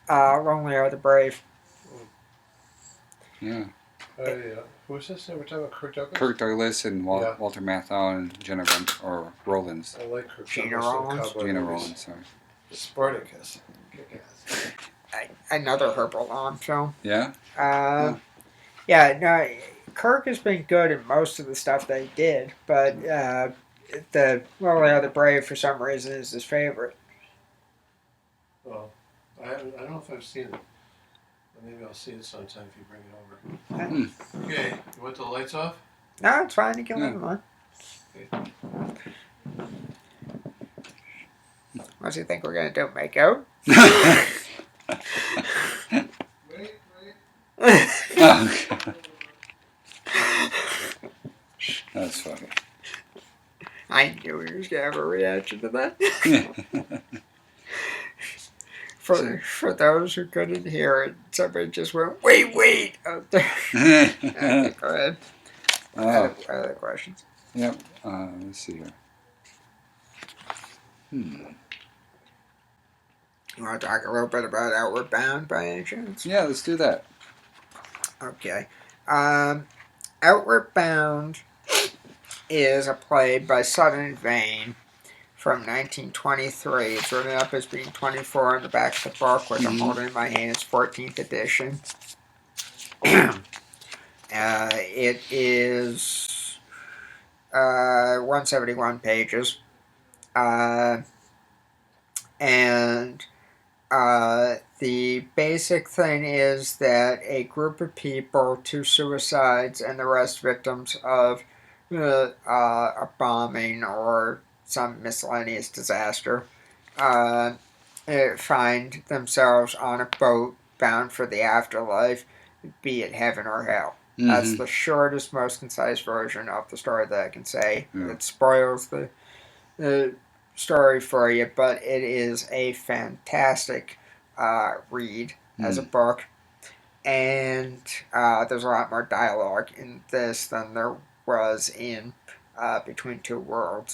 Lonely Are the Brave. Yeah. Who is this? We're talking about Kirk Douglas? Kirk Douglas and Yeah. Walter Matthau and Jenna Rollins. I like Kirk Gina Douglas. Rollins? Gina Rollins, sorry. Spartacus. Another Herbal Lawn film. Yeah? No, Kirk has been good in most of the stuff they did, but the Lonely Are the Brave, for some reason, is his favorite. Well, I don't know if I've seen it. Maybe I'll see it sometime if you bring it over. Okay, you want the lights off? No, it's fine. You can leave them on. Okay. What do you think we're going to do? Make out? Wait. That's funny. I knew we were going to have a reaction to that. For those who couldn't hear it, somebody just went, wait, out there. Okay, go ahead. Other questions? Yep. Let's see here. You want to talk a little bit about Outward Bound by any chance? Yeah, let's do that. Okay. Outward Bound is a play by Sutton Vane from 1923. It's written up as being 24 on the back of the book, which I'm holding in my hand. It's 14th edition. It is 171 pages. The basic thing is that a group of people, 2 suicides, and the rest victims of a bombing or some miscellaneous disaster, find themselves on a boat bound for the afterlife, be it heaven or hell. Mm-hmm. That's the shortest, most concise version of the story that I can say. Yeah. It spoils the story for you, but it is a fantastic read as a book. And there's a lot more dialogue in this than there was in Between Two Worlds.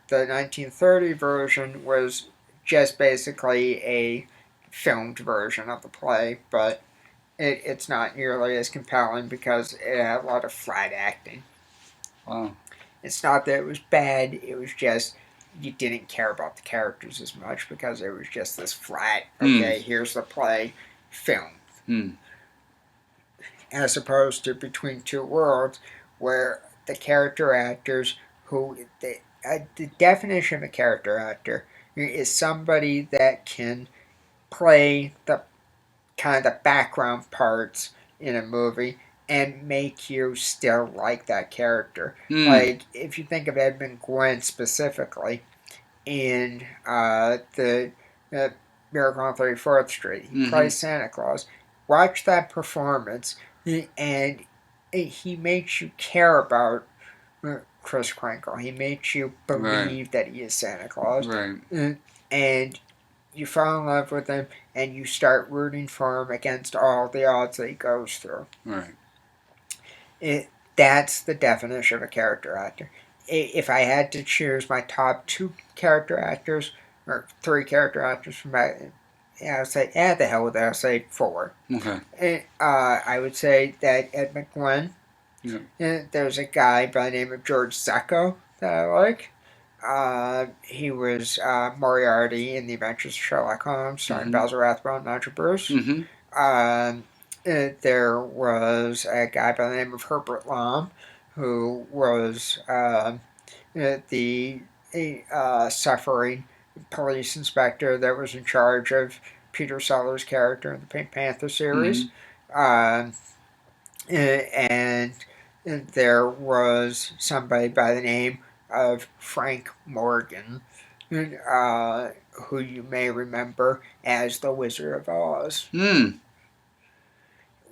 The 1930 version was just basically a filmed version of the play, but it's not nearly as compelling because it had a lot of flat acting. Wow. It's not that it was bad, it was just you didn't care about the characters as much because it was just this flat, okay, here's the play, film. As opposed to Between Two Worlds, where the character actors who... the definition of a character actor is somebody that can play the kind of the background parts in a movie and make you still like that character. Like, if you think of Edmund Gwenn specifically in the Miracle on 34th Street, he plays Santa Claus. Watch that performance, and he makes you care about Kris Kringle. He makes you believe that he is Santa Claus. Right. And you fall in love with him, and you start rooting for him against all the odds that he goes through. Right. That's the definition of a character actor. if I had to choose my top two character actors or three character actors from back, yeah, I would say, the hell with that. I'll say four. Okay. I would say that Ed McGuinn. Yeah. There's a guy by the name of George Zecco that I like. He was Moriarty in The Adventures of Sherlock Holmes, starring Basil Rathbone and Nigel Bruce. There was a guy by the name of Herbert Lom, who was the suffering police inspector that was in charge of Peter Sellers' character in the Pink Panther series. And there was somebody by the name of Frank Morgan, who you may remember as the Wizard of Oz,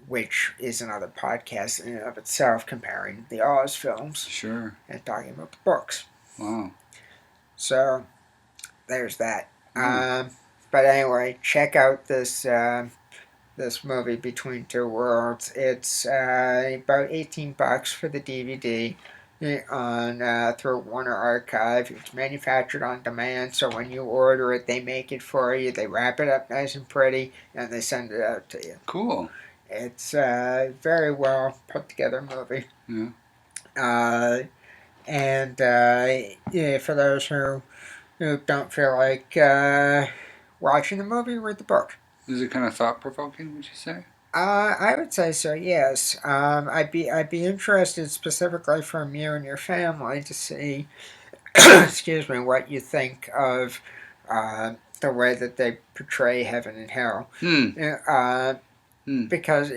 which is another podcast in and of itself, comparing the Oz films Sure. and talking about the books. Wow. So there's that. But anyway, check out this movie Between Two Worlds. It's about $18 for the DVD on through Warner Archive. It's manufactured on demand, so when you order it, they make it for you. They wrap it up nice and pretty, and they send it out to you. Cool. It's a very well put together movie. Yeah. And yeah, for those who don't feel like watching the movie, read the book. Is it kind of thought provoking? Would you say? I would say so. Yes. I'd be interested specifically from you and your family to see, excuse me, what you think of the way that they portray heaven and hell. Because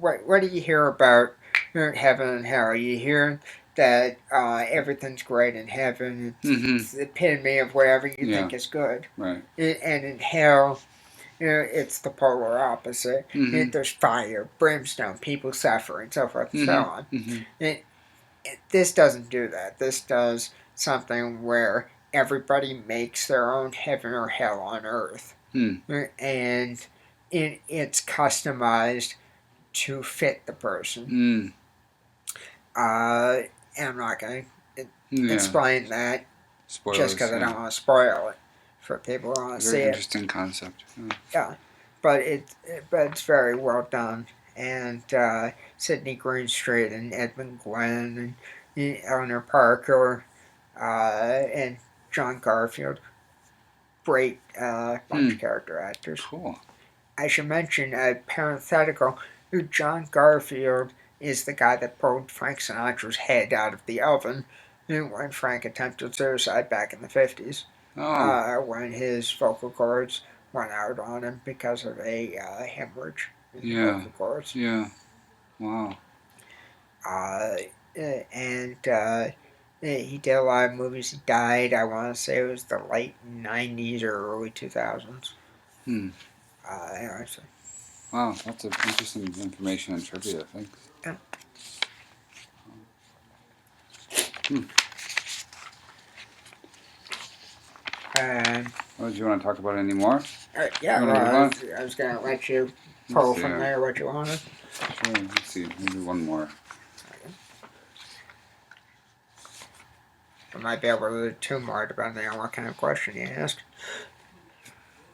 what do you hear about heaven and hell? You hear that everything's great in heaven. It's the epitome of whatever you think is good. Right. And in hell, it's the polar opposite. There's fire, brimstone, people suffering, so forth and so on. This doesn't do that. This does something where everybody makes their own heaven or hell on earth. And it's customized to fit the person. And I'm not going to explain that Spoilers, just because I don't want to spoil it for people who want to see it. Very interesting concept. Yeah, but it's very well done. And Sidney Greenstreet and Edmund Gwenn and Eleanor Parker and John Garfield. Great bunch of character actors. Cool. I should mention a parenthetical. John Garfield is the guy that pulled Frank Sinatra's head out of the oven when Frank attempted suicide back in the 50s. When his vocal cords went out on him because of a hemorrhage in the vocal cords. Yeah. Wow. And he did a lot of movies. He died, I want to say it was the late 90s or early 2000s. Anyway, so. Wow, lots of interesting information and trivia. Thanks. Yeah. Do you want to talk about any more? Yeah, well, I was going to let you pull from there what you wanted. Sure, let's see. Maybe one more. I might be able to do two more depending on what kind of question you ask.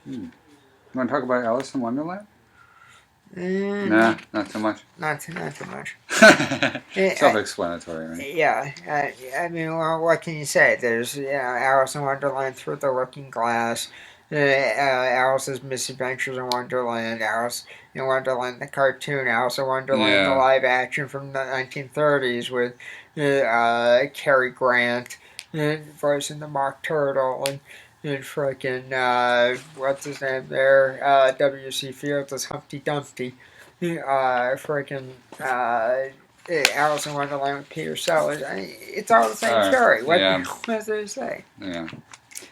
You want to talk about Alice in Wonderland? Nah, not so much. Not too much. Self-explanatory, right? Yeah. I mean, well, what can you say? There's Alice in Wonderland Through the Looking Glass, Alice's Misadventures in Wonderland, Alice in Wonderland the cartoon, Alice in Wonderland the live action from the 1930s with Cary Grant voicing the Mock Turtle and frickin' what's his name there? W.C. Fields as Humpty Dumpty. Frickin' Alice in Wonderland with Peter Sellers. It's all the same story. What does it say? Yeah.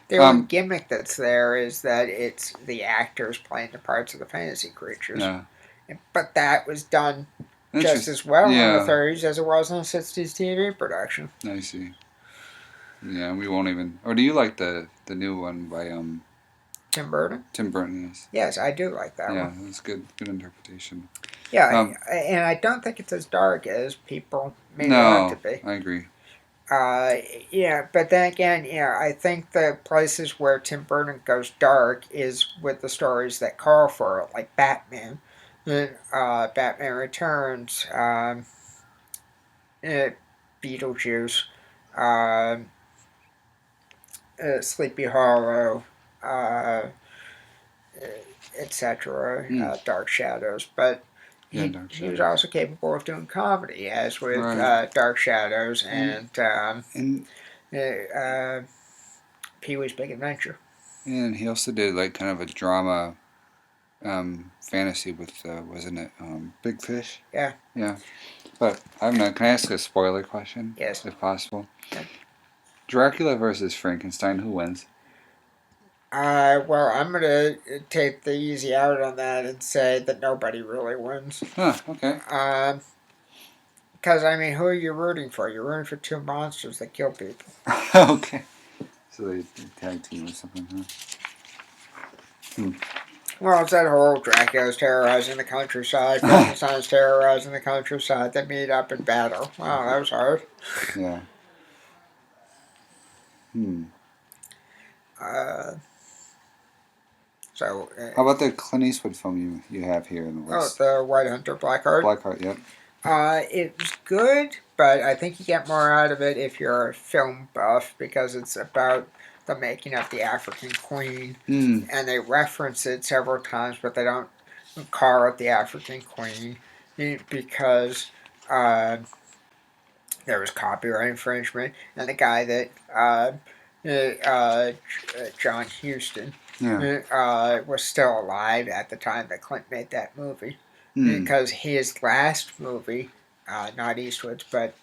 The only gimmick that's there is that it's the actors playing the parts of the fantasy creatures. Yeah. But that was done just as well in the 30s as it was in the 60s TV production. I see. Yeah, we won't even... Or do you like the new one by... Tim Burton? Tim Burton, yes. Yes, I do like that one. Yeah, that's good. Good interpretation. Yeah, and I don't think it's as dark as people made it out to be. I agree. Uh, yeah, but then again, I think the places where Tim Burton goes dark is with the stories that call for it, like Batman, Batman Returns, uh, Beetlejuice, uh, Sleepy Hollow, uh, etc., Hmm. Dark Shadows. But Yeah, he Dark he was Shadows. also capable of doing comedy, as with Right. Dark Shadows And and and Pee Wee's Big Adventure. and he also did like kind of a drama fantasy with wasn't it Big Fish? Yeah. Yeah. But I'm not. Can I ask a spoiler question, Yes. if possible? Yeah. Dracula versus Frankenstein. Who wins? Well, I'm gonna take the easy out on that and say that nobody really wins. Huh. Okay. Because I mean, who are you rooting for? You're rooting for two monsters that kill people. Okay. So they tag team or something, huh? Hmm. Well, it's that whole Dracula's terrorizing the countryside, Frankenstein's terrorizing the countryside. They meet up in battle. Wow, that was hard. Yeah. Hmm. Uh, so, How about the Clint Eastwood film you have here in the oh, list? the White Hunter Blackheart. Blackheart. Yep. It was good, but I think you get more out of it if you're a film buff because it's about the making of the African Queen, Hmm. and they reference it several times, but they don't call it the African Queen because there was copyright infringement, and the guy that John Huston Yeah. was still alive at the time that Clint made that movie Hmm. because his last movie, not Eastwood's, but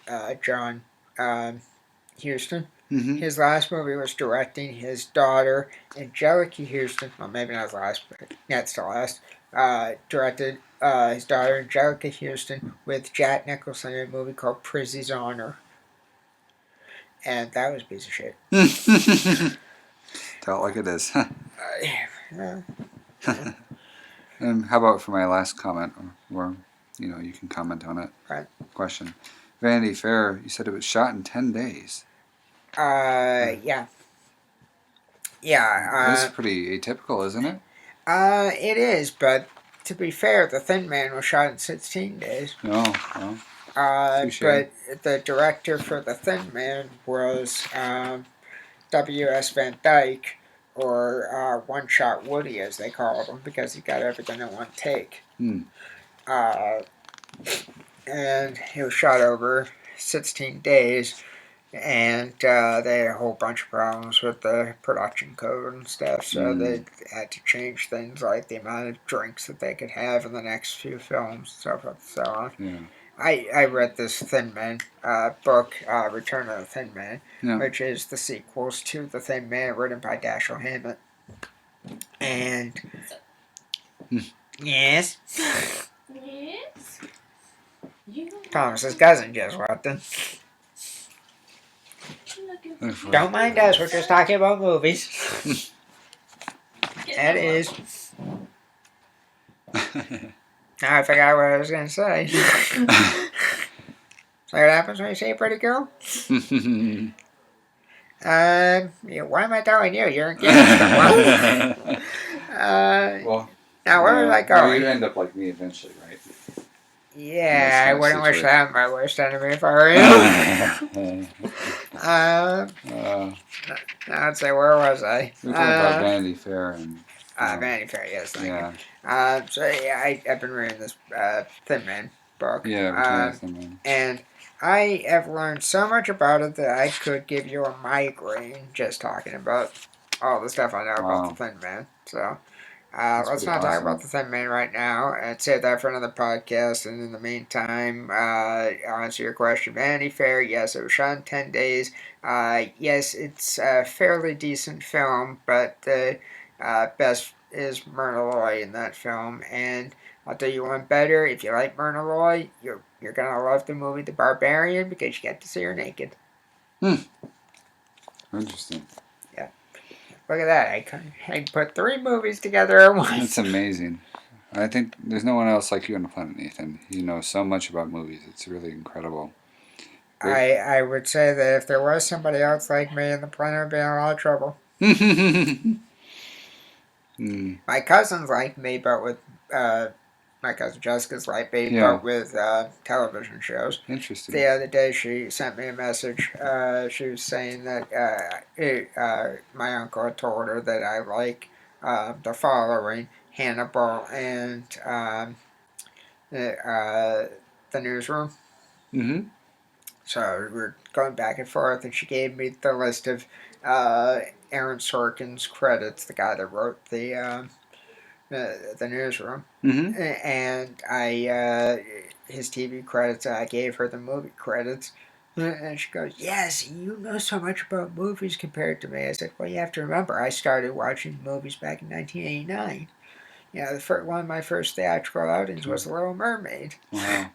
John Huston. Mm-hmm. His last movie was directing his daughter, Angelica Houston. Well, maybe not his last, but yeah, it's the last. Directed his daughter, Angelica Houston, with Jack Nicholson in a movie called Prizzy's Honor. And that was a piece of shit. Tell it like it is. Yeah. And how about for my last comment, or you can comment on it. Right. Question. Vanity Fair, you said it was shot in 10 days. Yeah. This Yeah. is pretty atypical, isn't it? It is, but to be fair, The Thin Man was shot in 16 days. No, well, touche. But the director for The Thin Man was W.S. Van Dyke, or One Shot Woody, as they called him, because he got everything in one take. Hmm. Uh, and it was shot over 16 days, and they had a whole bunch of problems with the production code and stuff, so they had to change things like the amount of drinks that they could have in the next few films, so forth and so on. Yeah. I read this Thin Man book, Return of the Thin Man, Yeah. which is the sequels to The Thin Man, written by Dashiell Hammett. And yes, Yes. Thomas's cousin just walked in. Don't mind us, we're just talking about movies. That is. Now I forgot what I was going to say. So what happens when you see a pretty girl? Why am I telling you? You're engaged. Well, now where was I well, going? you end up like me eventually, right? Yeah, I wouldn't wish situation. that on my worst enemy if I were you. Now I'd say, where was I? We were talking about Vanity Fair and. Vanity Fair, yes, thank Yeah. you. So yeah, I've been reading this Thin Man book. Yeah, Return of the Thin Man. And I have learned so much about it that I could give you a migraine just talking about all the stuff I know about the Thin Man. So let's not talk about the Thin Man right now and save that for another podcast. And in the meantime, I'll answer your question. Vanity Fair, yes, it was shot in 10 days. Yes, it's a fairly decent film, but the best is Myrna Loy in that film. And I'll tell you one better. If you like Myrna Loy, you're gonna love the movie The Barbarian because you get to see her naked. Interesting. Yeah. Look at that. I put 3 movies together at once. That's amazing. I think there's no one else like you on the planet, Nathan. You know so much about movies. It's really incredible. I would say that if there was somebody else like me in the planet, I'd be in a lot of trouble. My cousins like me, but with my cousin Jessica's like me, Yeah. but with television shows. Interesting. The other day, she sent me a message. She was saying that my uncle had told her that I like the following: Hannibal and the Newsroom. Mm-hmm. So we're going back and forth, and she gave me the list of Aaron Sorkin's credits, the guy that wrote the Newsroom, Mm-hmm. and his TV credits. I gave her the movie credits, and she goes, "Yes, you know so much about movies compared to me." I said, "Well, you have to remember, I started watching movies back in 1989. You know, one of my first theatrical outings was The Little Mermaid." Wow.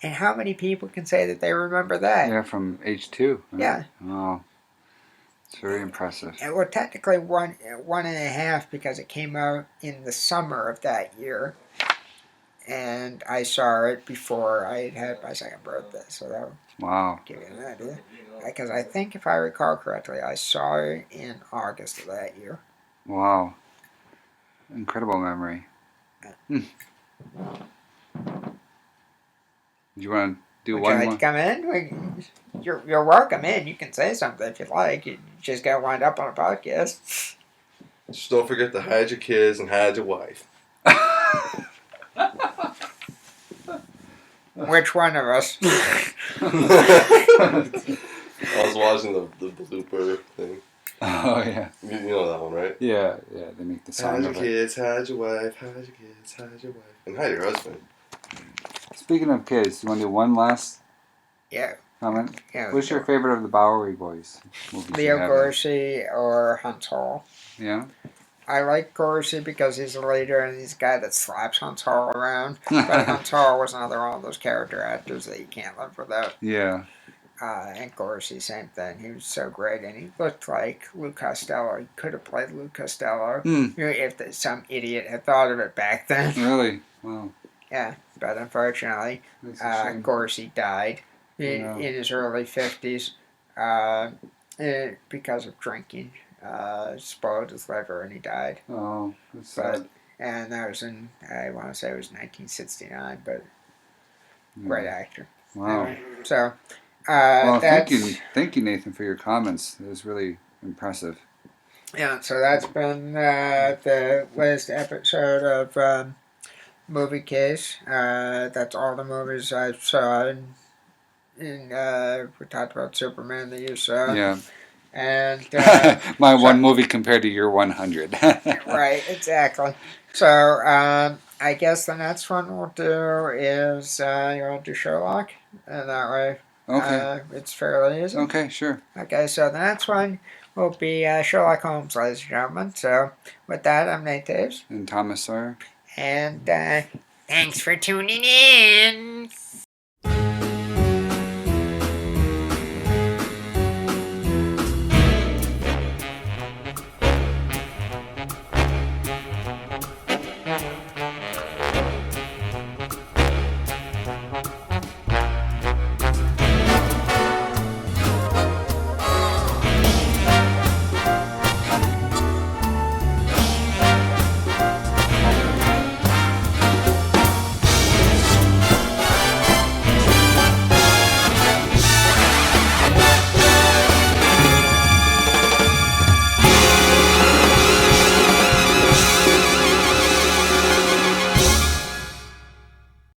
And how many people can say that they remember that? Yeah, from H2. Right? Yeah. Wow. It's very impressive. Well, technically one and a half because it came out in the summer of that year, and I saw it before I had my second birthday. So that would give you an idea. Because I think if I recall correctly, I saw it in August of that year. Wow. Incredible memory. Do you want to do Would one you like more? to come in? You're welcome in. You can say something if you like. You just got to wind up on a podcast. Just don't forget to hide your kids and hide your wife. Which one of us? I was watching the blooper thing. Oh, yeah. You know that one, right? Yeah, they make the Hide sound your of it. kids, hide your wife, hide your kids, hide your wife. And hide your husband. Speaking of kids, you want to do one last Yeah. comment? Yeah. What's your favorite of the Bowery Boys movies? Leo Gorcey or Hunt Hall? Yeah? I like Gorcey because he's a leader and he's a guy that slaps Hunt Hall around. But Hunt Hall was another one of those character actors that you can't live without. Yeah. And Gorcey, same thing. He was so great, and he looked like Lou Costello. He could have played Lou Costello if some idiot had thought of it back then. Really? Wow. Yeah, but unfortunately, Gorcey died in his early 50s because of drinking. Spoiled his liver and he died. Oh, that's sad. And that was in, I want to say it was 1969, but great actor. Wow. Anyway, so, well, thank you, Nathan, for your comments. It was really impressive. Yeah, so that's been the latest episode of Moviecase. That's all the movies I saw. We talked about Superman that you saw. Yeah. And my one movie compared to your 100. Right, exactly. So I guess the next one we'll do is you want to do Sherlock, and that way it's fairly easy. Okay, sure. Okay, so the next one will be Sherlock Holmes, ladies and gentlemen. So with that, I'm Nate Taves. And Thomas Sawyer. And thanks for tuning in.